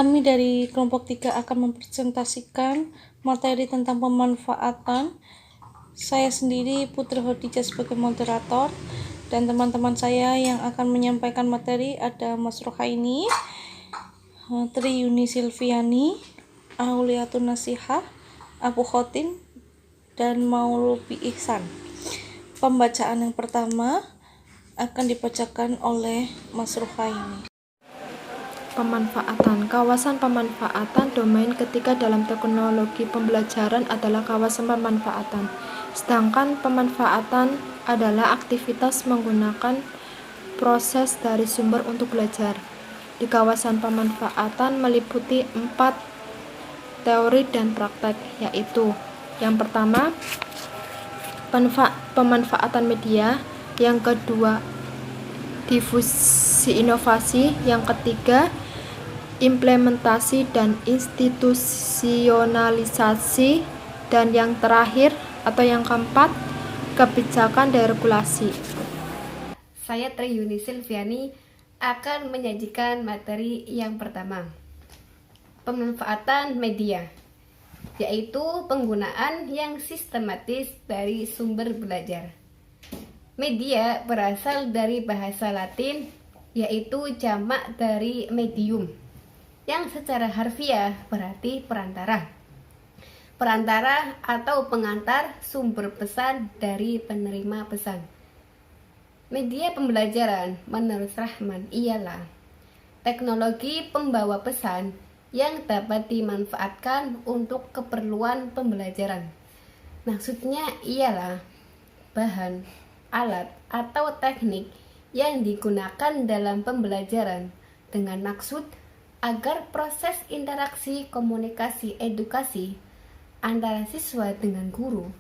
Kami dari kelompok 3 akan mempresentasikan materi tentang pemanfaatan. Saya sendiri Putri Khadijah sebagai moderator, dan teman-teman saya yang akan menyampaikan materi ada Mas Rohaini, Tri Yuni Silviani, Auliatun Nasihah, Abu Khotin, dan Maulubi Ihsan. Pembacaan yang pertama akan dibacakan oleh Mas Rohaini. Pemanfaatan. Kawasan pemanfaatan domain ketiga dalam teknologi pembelajaran adalah kawasan pemanfaatan. Sedangkan pemanfaatan adalah aktivitas menggunakan proses dari sumber untuk belajar. Di kawasan pemanfaatan meliputi 4 teori dan praktek, yaitu yang pertama, pemanfaatan media, yang kedua, difusi inovasi, yang ketiga, implementasi dan institusionalisasi, dan yang terakhir atau yang keempat, kebijakan deregulasi. Saya Tri Yuni Silviani akan menyajikan materi yang pertama, pemanfaatan media, yaitu penggunaan yang sistematis dari sumber belajar. Media berasal dari bahasa Latin, yaitu jamak dari medium, yang secara harfiah berarti perantara. Perantara atau pengantar sumber pesan dari penerima pesan. Media pembelajaran menurut Rahman ialah teknologi pembawa pesan yang dapat dimanfaatkan untuk keperluan pembelajaran. Maksudnya ialah bahan, alat, atau teknik yang digunakan dalam pembelajaran dengan maksud agar proses interaksi komunikasi edukasi antara siswa dengan guru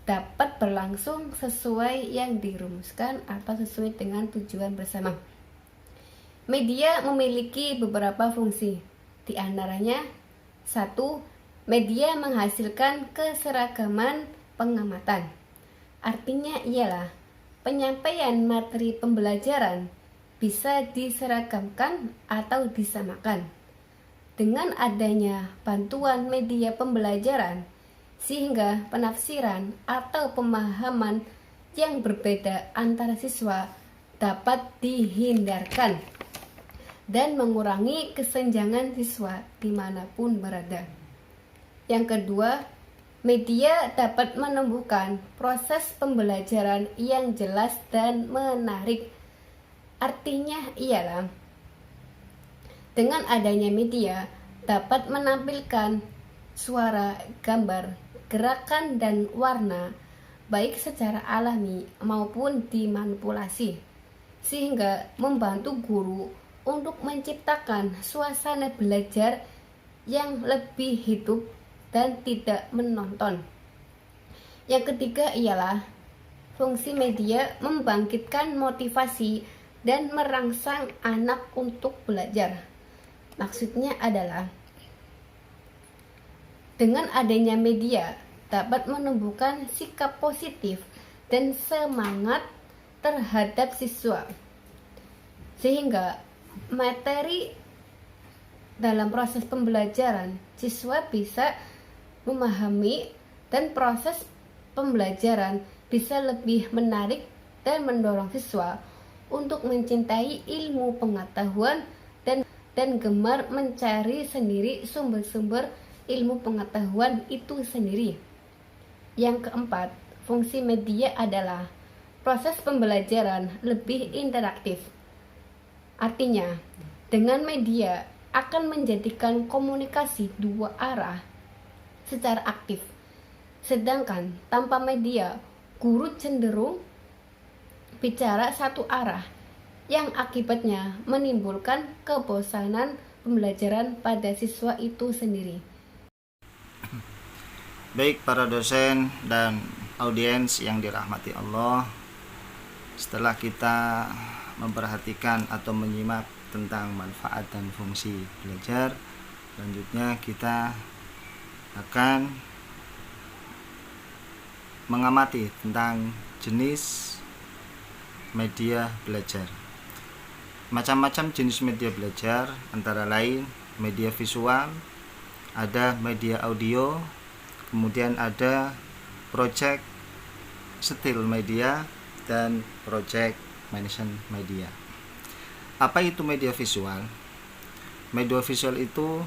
dapat berlangsung sesuai yang dirumuskan atau sesuai dengan tujuan bersama. Media memiliki beberapa fungsi, di antaranya 1. Media menghasilkan keseragaman pengamatan. Artinya ialah penyampaian materi pembelajaran bisa diseragamkan atau disamakan dengan adanya bantuan media pembelajaran, sehingga penafsiran atau pemahaman yang berbeda antara siswa dapat dihindarkan dan mengurangi kesenjangan siswa dimanapun berada. Yang kedua, media dapat menumbuhkan proses pembelajaran yang jelas dan menarik. Artinya ialah dengan adanya media dapat menampilkan suara, gambar, gerakan, dan warna baik secara alami maupun dimanipulasi, sehingga membantu guru untuk menciptakan suasana belajar yang lebih hidup dan tidak menonton. Yang ketiga ialah fungsi media membangkitkan motivasi dan merangsang anak untuk belajar. Maksudnya adalah dengan adanya media dapat menumbuhkan sikap positif dan semangat terhadap siswa, sehingga materi dalam proses pembelajaran siswa bisa memahami dan proses pembelajaran bisa lebih menarik dan mendorong siswa untuk mencintai ilmu pengetahuan dan gemar mencari sendiri sumber-sumber ilmu pengetahuan itu sendiri. Yang keempat, fungsi media adalah proses pembelajaran lebih interaktif. Artinya, dengan media akan menjadikan komunikasi dua arah secara aktif. Sedangkan tanpa media, guru cenderung bicara satu arah, yang akibatnya menimbulkan kebosanan pembelajaran pada siswa itu sendiri. Baik para dosen dan audiens yang dirahmati Allah, setelah kita memperhatikan atau menyimak tentang manfaat dan fungsi belajar, selanjutnya kita akan mengamati tentang jenis media belajar. Macam-macam jenis media belajar antara lain media visual, ada media audio, kemudian ada project still media, dan project motion media. Apa itu media visual? Media visual itu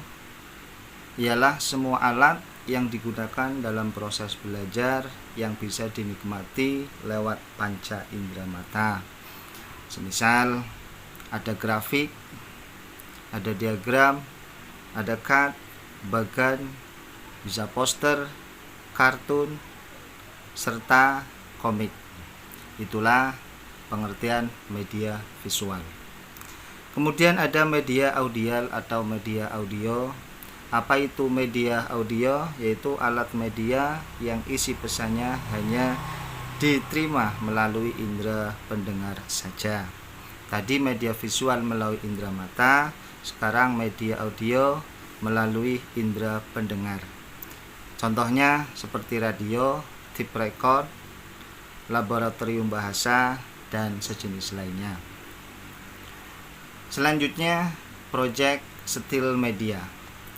ialah semua alat yang digunakan dalam proses belajar yang bisa dinikmati lewat panca indera mata. Semisal ada grafik, ada diagram, ada cut, bagan, bisa poster, kartun, serta komik. Itulah pengertian media visual. Kemudian ada media audial atau media audio. Apa itu media audio? Yaitu alat media yang isi pesannya hanya diterima melalui indera pendengar saja. Tadi media visual melalui indera mata, sekarang media audio melalui indera pendengar. Contohnya seperti radio, tape record, laboratorium bahasa, dan sejenis lainnya. Selanjutnya, project still media.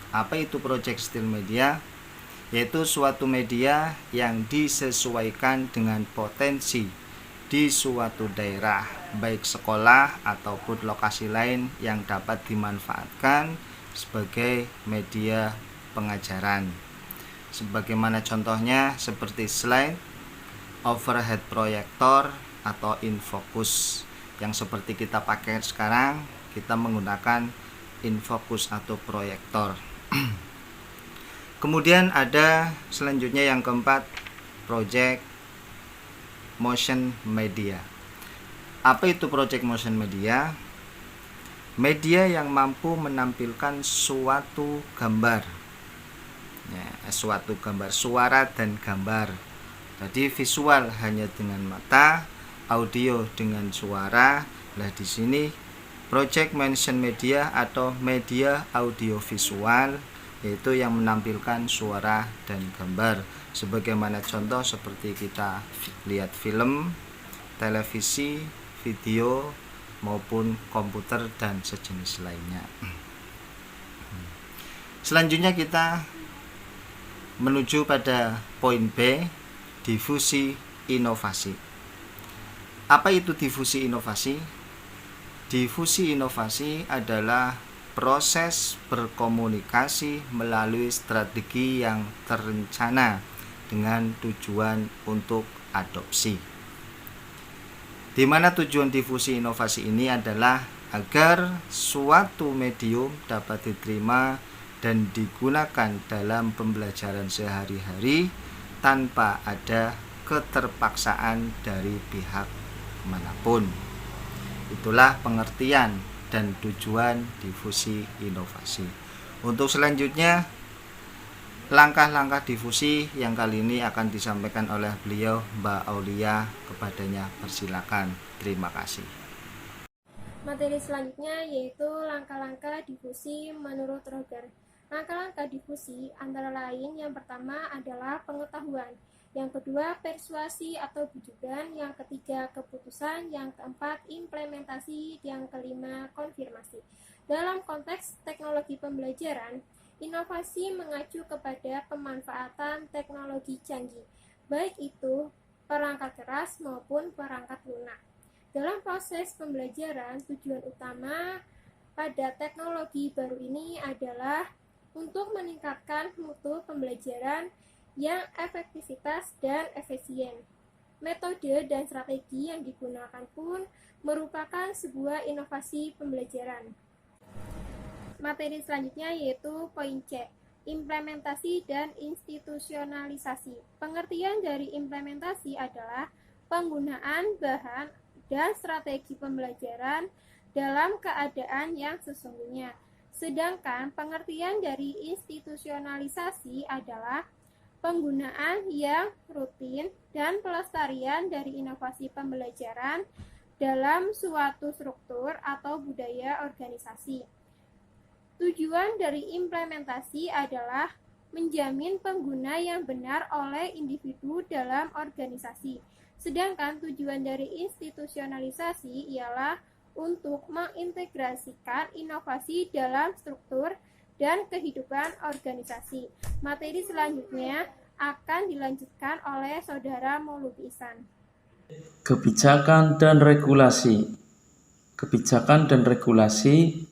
Apa itu project still media? Yaitu suatu media yang disesuaikan dengan potensi di suatu daerah, baik sekolah ataupun lokasi lain yang dapat dimanfaatkan sebagai media pengajaran. Sebagaimana contohnya seperti slide, overhead projector, atau infocus yang seperti kita pakai sekarang. Kita menggunakan infocus atau proyektor. Kemudian ada selanjutnya yang keempat, project motion media. Apa itu project motion media? Media yang mampu menampilkan suatu gambar, suatu gambar, suara dan gambar. Jadi visual hanya dengan mata, audio dengan suara. Nah, di sini project motion media atau media audio visual, yaitu yang menampilkan suara dan gambar. Sebagaimana contoh seperti kita lihat film, televisi, video, maupun komputer dan sejenis lainnya. Selanjutnya kita menuju pada poin B, difusi inovasi. Apa itu difusi inovasi? Difusi inovasi adalah proses berkomunikasi melalui strategi yang terencana dengan tujuan untuk adopsi. Di mana tujuan difusi inovasi ini adalah agar suatu medium dapat diterima dan digunakan dalam pembelajaran sehari-hari tanpa ada keterpaksaan dari pihak manapun. Itulah pengertian dan tujuan difusi inovasi. Untuk selanjutnya, langkah-langkah difusi yang kali ini akan disampaikan oleh beliau, Mbak Aulia. Kepadanya persilakan. Terima kasih. Materi selanjutnya yaitu langkah-langkah difusi menurut Roger. Langkah-langkah difusi antara lain yang pertama adalah pengetahuan, yang kedua persuasi atau bujukan, yang ketiga keputusan, yang keempat implementasi, yang kelima konfirmasi. Dalam konteks teknologi pembelajaran, inovasi mengacu kepada pemanfaatan teknologi canggih, baik itu perangkat keras maupun perangkat lunak. Dalam proses pembelajaran, tujuan utama pada teknologi baru ini adalah untuk meningkatkan mutu pembelajaran yang efektivitas dan efisien. Metode dan strategi yang digunakan pun merupakan sebuah inovasi pembelajaran. Materi selanjutnya yaitu poin C, implementasi dan institusionalisasi. Pengertian dari implementasi adalah penggunaan bahan dan strategi pembelajaran dalam keadaan yang sesungguhnya. Sedangkan pengertian dari institusionalisasi adalah penggunaan yang rutin dan pelestarian dari inovasi pembelajaran dalam suatu struktur atau budaya organisasi. Tujuan dari implementasi adalah menjamin pengguna yang benar oleh individu dalam organisasi. Sedangkan tujuan dari institusionalisasi ialah untuk mengintegrasikan inovasi dalam struktur dan kehidupan organisasi. Materi selanjutnya akan dilanjutkan oleh Saudara Mauludy Ihsan. Kebijakan dan regulasi. Kebijakan dan regulasi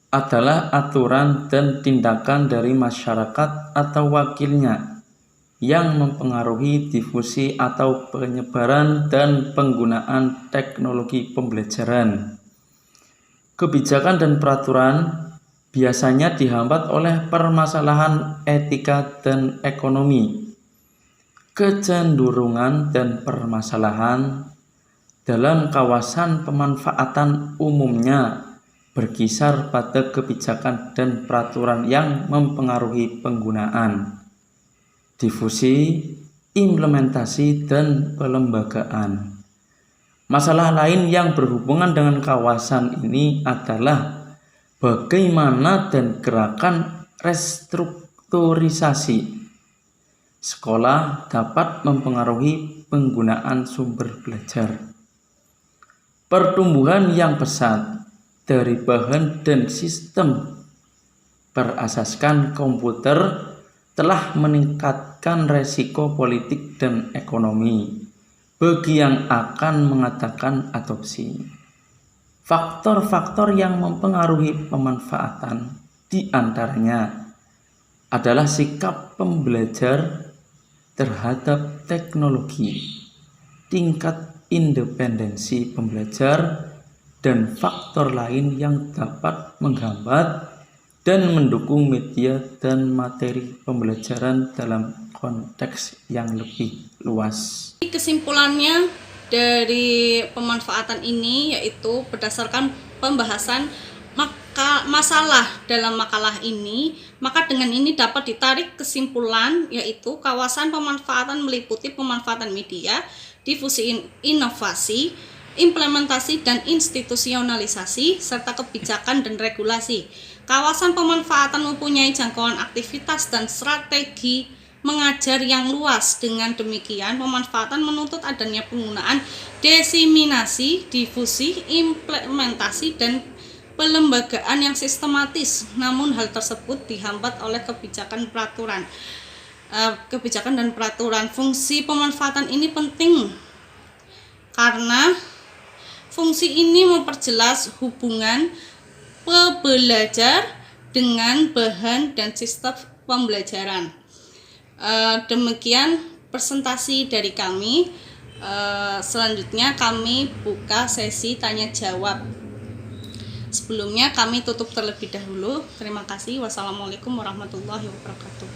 adalah aturan dan tindakan dari masyarakat atau wakilnya yang mempengaruhi difusi atau penyebaran dan penggunaan teknologi pembelajaran. Kebijakan dan peraturan biasanya dihambat oleh permasalahan etika dan ekonomi, kecenderungan dan permasalahan dalam kawasan pemanfaatan umumnya berkisar pada kebijakan dan peraturan yang mempengaruhi penggunaan, difusi, implementasi, dan pelembagaan. Masalah lain yang berhubungan dengan kawasan ini adalah bagaimana dan gerakan restrukturisasi sekolah dapat mempengaruhi penggunaan sumber belajar. Pertumbuhan yang pesat dari bahan dan sistem berasaskan komputer telah meningkatkan resiko politik dan ekonomi bagi yang akan mengadakan adopsi. Faktor-faktor yang mempengaruhi pemanfaatan di antaranya adalah sikap pembelajar terhadap teknologi, tingkat independensi pembelajar, dan faktor lain yang dapat menghambat dan mendukung media dan materi pembelajaran dalam konteks yang lebih luas. Kesimpulannya dari pemanfaatan ini yaitu berdasarkan pembahasan masalah dalam makalah ini, maka dengan ini dapat ditarik kesimpulan yaitu kawasan pemanfaatan meliputi pemanfaatan media, difusi inovasi, implementasi dan institusionalisasi, serta kebijakan dan regulasi. Kawasan pemanfaatan mempunyai jangkauan aktivitas dan strategi mengajar yang luas. Dengan demikian, pemanfaatan menuntut adanya penggunaan diseminasi, difusi, implementasi, dan pelembagaan yang sistematis. Namun hal tersebut dihambat oleh kebijakan dan peraturan. Fungsi pemanfaatan ini penting karena fungsi ini memperjelas hubungan pembelajar dengan bahan dan sistem pembelajaran. Demikian presentasi dari kami. Selanjutnya kami buka sesi tanya jawab. Sebelumnya kami tutup terlebih dahulu. Terima kasih. Wassalamualaikum warahmatullahi wabarakatuh.